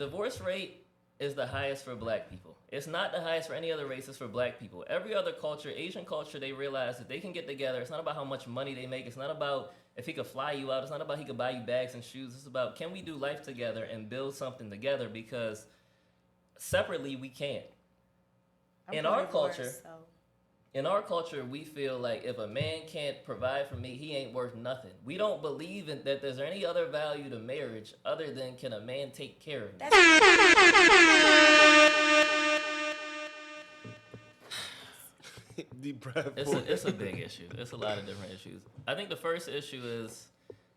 Divorce rate is the highest for black people. It's not the highest for any other races for black people. Every other culture, Asian culture, they realize that they can get together. It's not about how much money they make. It's not about if he could fly you out. It's not about he could buy you bags and shoes. It's about can we do life together and build something together, because separately we can't. In our culture, we feel like if a man can't provide for me, he ain't worth nothing. We don't believe that there's any other value to marriage other than can a man take care of me. Deep breath. It's a big issue. It's a lot of different issues. I think the first issue is,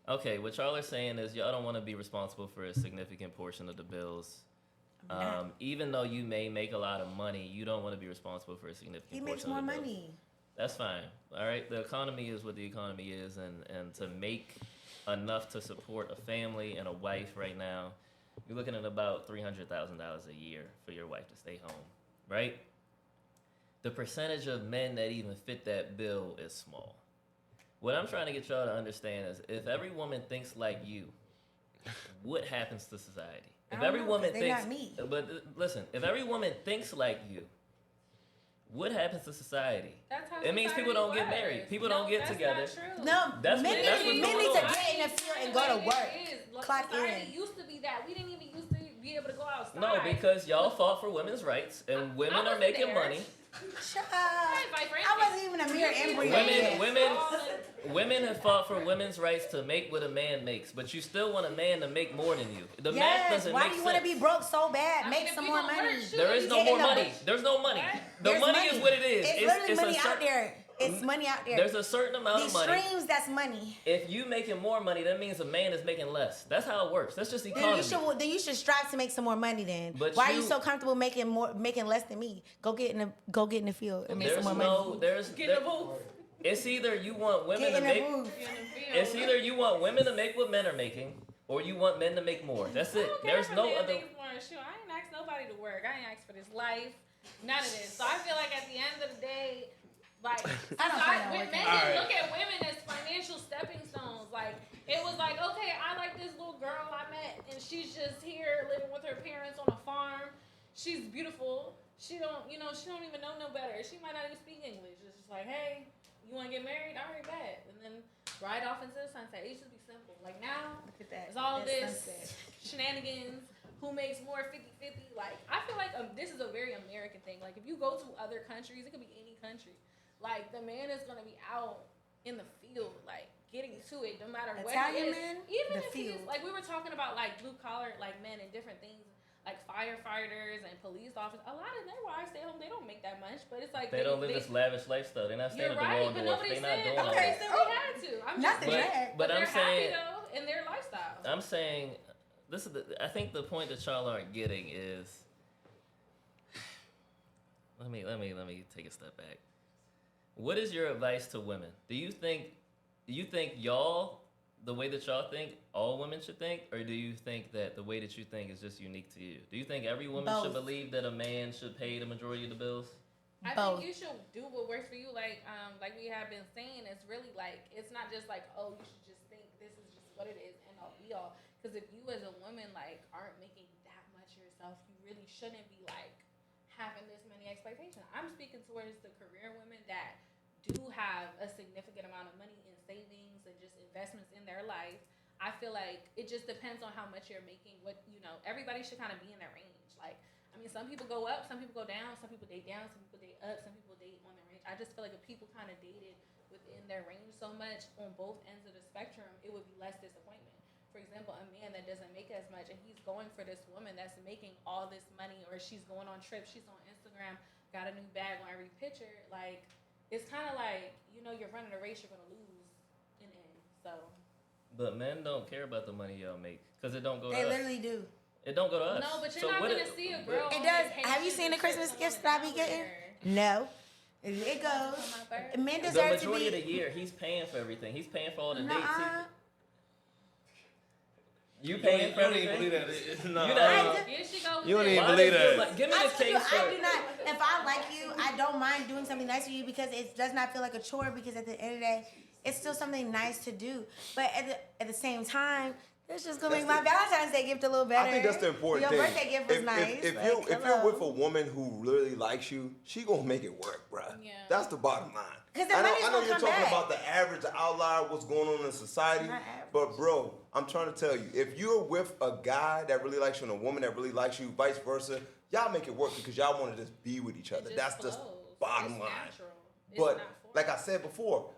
okay, what y'all are saying is y'all don't want to be responsible for a significant portion of the bills. Even though you may make a lot of money, you don't want to be responsible for a significant portion of the bills. He makes more money. That's fine. All right? The economy is what the economy is, and to make enough to support a family and a wife right now, you're looking at about $300,000 a year for your wife to stay home, right? The percentage of men that even fit that bill is small. What I'm trying to get y'all to understand is if every woman thinks like you, what happens to society? If every woman thinks, but listen, if every woman thinks like you, what happens to society? It means people don't get married. People don't get together. No, men need to get in the field and go to work. Clock in. Society used to be that. We didn't even used to be able to go outside. No, because y'all fought for women's rights, and women are making money. Shut up. I wasn't even a mere embryo. Women have fought for women's rights to make what a man makes, but you still want a man to make more than you. The math doesn't make sense. Why do you want to be broke so bad? Make some more money. There is no more money. There's no money. The money is what it is. It's literally money out there. It's money out there. There's a certain amount of money. These streams, that's money. If you making more money, that means a man is making less. That's how it works. That's just economy. Then you should strive to make some more money. Then why are you so comfortable making less than me? Go get in the field and make some more money. Get in the booth. It's either you want women to make. It's either you want women to make what men are making, or you want men to make more. That's it. There's no other. Shoot, I ain't asked nobody to work. I ain't asked for this life. None of this. So I feel like at the end of the day, like, men didn't look at women as financial stepping stones. Like, it was like, okay, I like this little girl I met, and she's just here living with her parents on a farm. She's beautiful. She don't even know no better. She might not even speak English. It's just like, hey, you want to get married? All right, bet. And then ride off into the sunset. It used to be simple. Like, now, look at that. It's all this shenanigans. Who makes more 50-50? Like, I feel like this is a very American thing. Like, if you go to other countries, it could be any country. Like, the man is going to be out in the field, like, getting to it no matter what it is. Men, even if he's, like, we were talking about, like, blue-collar, like, men and different things, like firefighters and police officers. A lot of their wives stay home. They don't make that much, but it's like... They don't live this lavish lifestyle. They're not staying at the Waldorf. They're not doing nobody said we had to. I'm just saying. But I'm saying... happy, though, in their lifestyle. I'm saying... I think the point that y'all aren't getting is... Let me take a step back. What is your advice to women? Do you think y'all, the way that y'all think, all women should think? Or do you think that the way that you think is just unique to you? Do you think every woman should believe that a man should pay the majority of the bills? I think you should do what works for you. Like we have been saying, it's really like, it's not just like, oh, you should just think this is just what it is and all be all. Because if you as a woman, like, aren't making that much yourself, you really shouldn't be, like, having this many expectations. I'm speaking towards the career women that do have a significant amount of money in savings and just investments in their life. I feel like it just depends on how much you're making. Everybody should kind of be in their range. Like, I mean, some people go up, some people go down, some people date down, some people date up, some people date on their range. I just feel like if people kind of dated within their range so much on both ends of the spectrum, it would be less disappointment. For example, a man that doesn't make as much and he's going for this woman that's making all this money, or she's going on trips, she's on Instagram, got a new bag on every picture, like, it's kind of like, you're running a race, you're going to lose in the end, so. But men don't care about the money y'all make, because it don't go to us. They literally do. It don't go to us. No, but you're not going to see a girl. It does. Have you seen the Christmas gifts that I be getting? No. It goes. Men deserve to be. The majority of the year, he's paying for everything. He's paying for all the dates. You paying for everything? You don't even believe that. No. You don't even believe that. Give me the case for I do not. If I like you, I don't mind doing something nice for you because it does not feel like a chore, because at the end of the day, it's still something nice to do. But at the same time, It's just gonna make my Valentine's Day gift a little better. I think that's the important thing. Your thing. birthday gift was nice. If you're with a woman who really likes you, she gonna make it work, bruh. Yeah. That's the bottom line. I know you're talking about the average, the outlier, what's going on in society. But bro, I'm trying to tell you, if you're with a guy that really likes you and a woman that really likes you, vice versa, y'all make it work because y'all want to just be with each other. That's flows. the bottom line. Natural. But like I said before,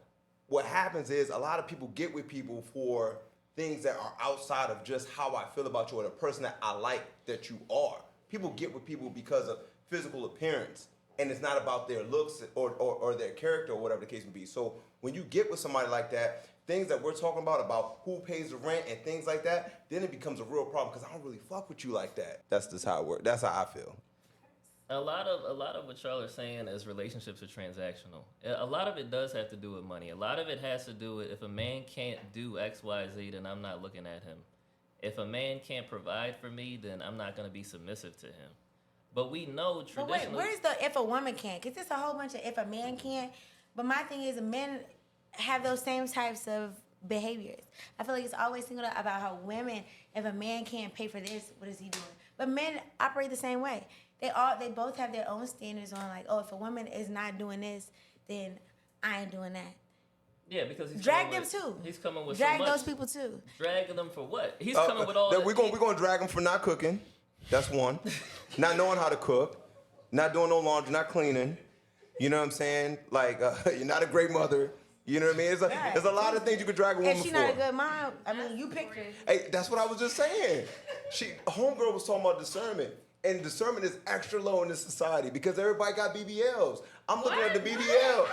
what happens is a lot of people get with people for things that are outside of just how I feel about you or the person that I like that you are. People get with people because of physical appearance, and it's not about their looks or their character or whatever the case may be. So when you get with somebody like that, things that we're talking about who pays the rent and things like that, then it becomes a real problem because I don't really fuck with you like that. That's just how it works. That's how I feel. A lot of what y'all are saying is relationships are transactional. A lot of it does have to do with money. A lot of it has to do with if a man can't do X, Y, Z, then I'm not looking at him. If a man can't provide for me, then I'm not going to be submissive to him. But we know traditionally... But wait, where's the if a woman can't? Because it's a whole bunch of if a man can't. But my thing is men have those same types of behaviors. I feel like it's always singled out about how women, if a man can't pay for this, what is he doing? But men operate the same way. They both have their own standards on like, oh, if a woman is not doing this, then I ain't doing that. Yeah, because he's drag them too. He's coming with drag so much. those people too. Drag them for what? He's coming with all. We're gonna drag them for not cooking. That's one. Not knowing how to cook, not doing no laundry, not cleaning. You know what I'm saying? Like you're not a great mother. You know what I mean? There's a lot of things you could drag a woman for. If she's not a good mom, I mean, you picked her. Hey, that's what I was just saying. Homegirl was talking about discernment. And discernment is extra low in this society because everybody got BBLs. I'm looking at the BBL.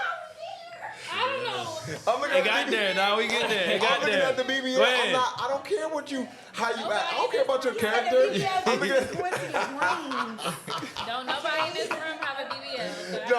I don't know. I'm looking at the BBL. Now we get there. I'm looking at the BBL. I don't care how you act. I don't care about your character. I'm looking at Don't nobody in this room have a BBL. No,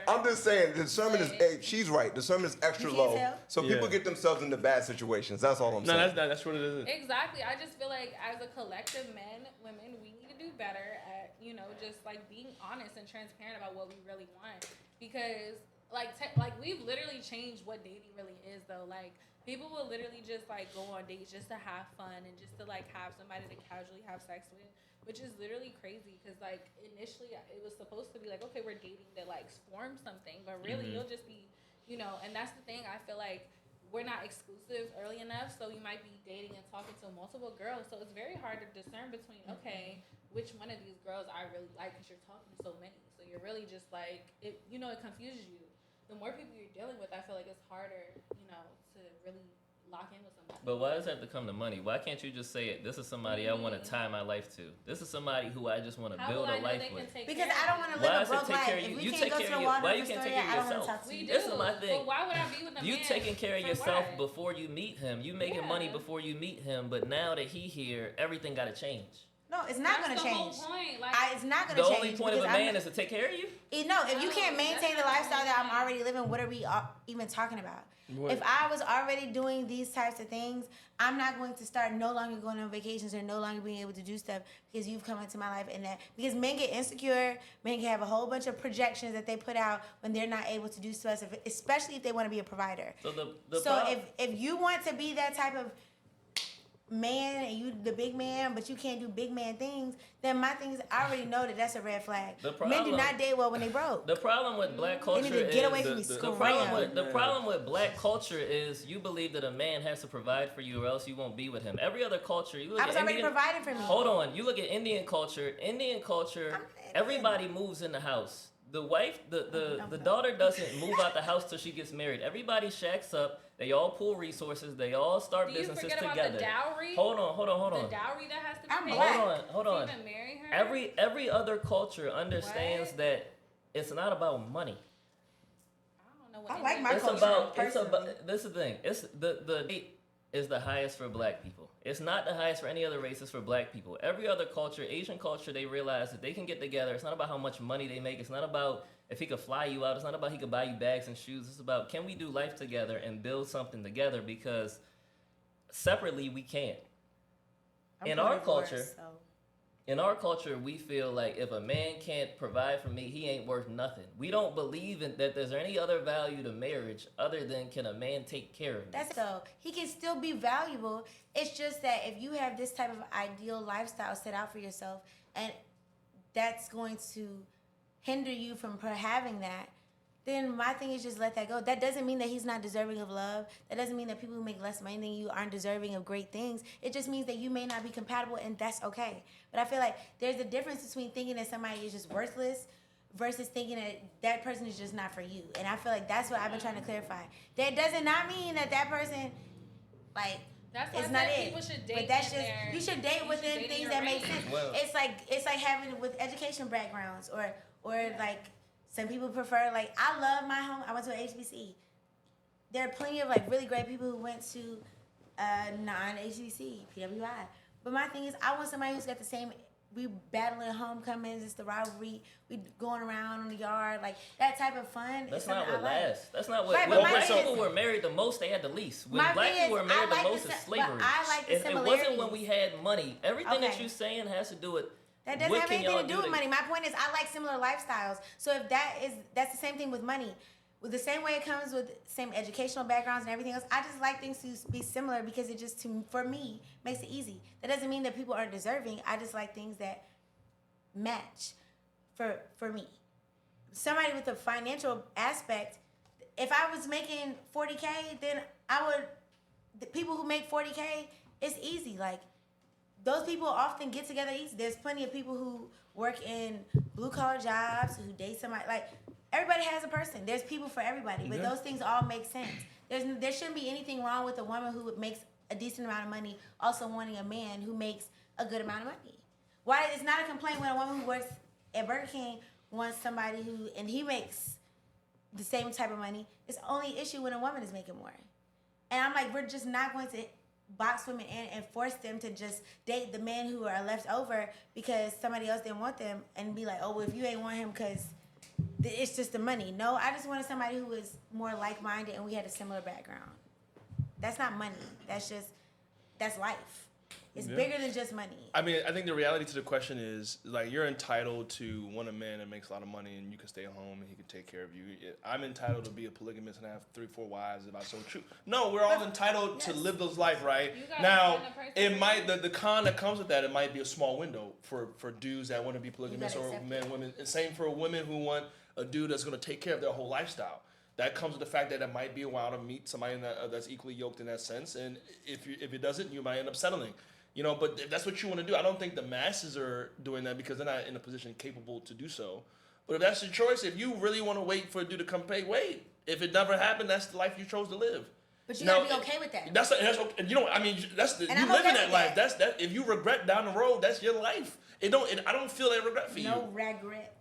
I'm just saying discernment is. She's right. Discernment is extra low, so people get themselves into bad situations. That's all I'm saying. No, that's what it is. Exactly. I just feel like as a collective, men, women, we need to do better at just like being honest and transparent about what we really want because. Like we've literally changed what dating really is though. Like people will literally just like go on dates just to have fun and just to like have somebody to casually have sex with, which is literally crazy because like initially it was supposed to be like okay we're dating to like form something, but really you'll just be and that's the thing. I feel like we're not exclusive early enough, so you might be dating and talking to multiple girls, so it's very hard to discern between okay which one of these girls I really like because you're talking to so many, so you're really just like it confuses you. The more people you're dealing with, I feel like it's harder, to really lock in with somebody. But why does it have to come to money? Why can't you just say, this is somebody I want to tie my life to? This is somebody who I just want to build a life with. Because I don't want to live a broke life. If we can't go to the Waldorf why you can't take care of yourself? This is my thing. But why would I be with a man? You taking care of yourself before you meet him. You making money before you meet him. But now that he here, everything got to change. No, it's not going to change. Whole point. It's not going to change. The only point of a man is to take care of you? No, if you can't maintain the lifestyle that I'm already living, what are we even talking about? What? If I was already doing these types of things, I'm not going to start no longer going on vacations or no longer being able to do stuff because you've come into my life because men get insecure, men can have a whole bunch of projections that they put out when they're not able to do stuff, especially if they want to be a provider. So if you want to be that type of man and you the big man, but you can't do big man things, then my thing is I already know that's a red flag. Men do not date well when they broke. The problem with black culture they need to get away from me. The problem with black culture is you believe that a man has to provide for you or else you won't be with him. Every other culture, you look I was at already providing for me. Hold on, you look at Indian culture. Everybody moves in the house. The wife, the daughter doesn't move out the house till she gets married. Everybody shacks up. They all pool resources. They all start businesses together. About the dowry? Hold on. The dowry that has to be paid. Hold on. To even marry her? Every other culture understands that it's not about money. I don't know what I like my culture. It's about. This is the thing. It's the date is the highest for black people. It's not the highest for any other race. It's for black people. Every other culture, Asian culture, they realize that they can get together. It's not about how much money they make. It's not about if he could fly you out. It's not about he could buy you bags and shoes. It's about can we do life together and build something together because separately we can't. In our culture, in our culture, we feel like if a man can't provide for me, he ain't worth nothing. We don't believe in that there's any other value to marriage other than can a man take care of me. That's so he can still be valuable. It's just that if you have this type of ideal lifestyle set out for yourself, and that's going to hinder you from having that, then my thing is just let that go. That doesn't mean that he's not deserving of love. That doesn't mean that people who make less money than you aren't deserving of great things. It just means that you may not be compatible, and that's okay. But I feel like there's a difference between thinking that somebody is just worthless versus thinking that that person is just not for you. And I feel like that's what I've been trying to clarify. That does not mean that that person, like, That's why it's I not said it. people should date. But that's in just their- you should date you within should date in things your that make range. sense. Well- It's like having with education backgrounds or like some people prefer, like, I love my home. I went to an HBC. There are plenty of like really great people who went to non-HBC, PWI. But my thing is, I want somebody who's got the same. We battling homecomings. It's the rivalry. We going around in the yard, like that type of fun. That's is not something what I like. lasts. That's not what. Right, When but my black thing people is- were married the most, they had the least. When My black thing people is, were married I the like most, the is si- slavery. but I like the It wasn't similarities. when we had money. Everything that Okay. you're saying has to do with. That doesn't what have can anything y'all to do with to- money. My point is, I like similar lifestyles. So if that's the same thing with money. With the same way it comes with same educational backgrounds and everything else, I just like things to be similar because it just, for me, makes it easy. That doesn't mean that people aren't deserving. I just like things that match for me. Somebody with a financial aspect, if I was making 40K, then the people who make 40K, it's easy. Like, those people often get together easy. There's plenty of people who work in blue collar jobs, who date somebody. Like, everybody has a person. There's people for everybody, but those things all make sense. There shouldn't be anything wrong with a woman who makes a decent amount of money also wanting a man who makes a good amount of money. Why it's not a complaint when a woman who works at Burger King wants somebody who and he makes the same type of money. It's only issue when a woman is making more. And I'm like, we're just not going to box women in and force them to just date the men who are left over because somebody else didn't want them and be like, oh, well, if you ain't want him because it's just the money. No, I just wanted somebody who was more like-minded and we had a similar background. That's not money. That's life. It's bigger than just money. I mean, I think the reality to the question is, like, you're entitled to want a man that makes a lot of money and you can stay home and he can take care of you. I'm entitled to be a polygamist and have 3-4 wives if I so choose. No, we're all entitled to live those life, right? You gotta Now, find a person it for might you. the con that comes with that, it might be a small window for dudes that want to be polygamous gotta or accept men, women. And same for women who want a dude that's going to take care of their whole lifestyle. That comes with the fact that it might be a while to meet somebody that's equally yoked in that sense, and if it doesn't, you might end up settling. You know, but if that's what you want to do, I don't think the masses are doing that because they're not in a position capable to do so. But if that's your choice, if you really want to wait for a dude to come pay, wait. If it never happened, that's the life you chose to live. But you Now, gotta be okay with that. That's okay. You know, I mean, that's And you I'm live okay in that with life. that. That's if you regret down the road, that's your life. I don't feel that regret for you. No regret.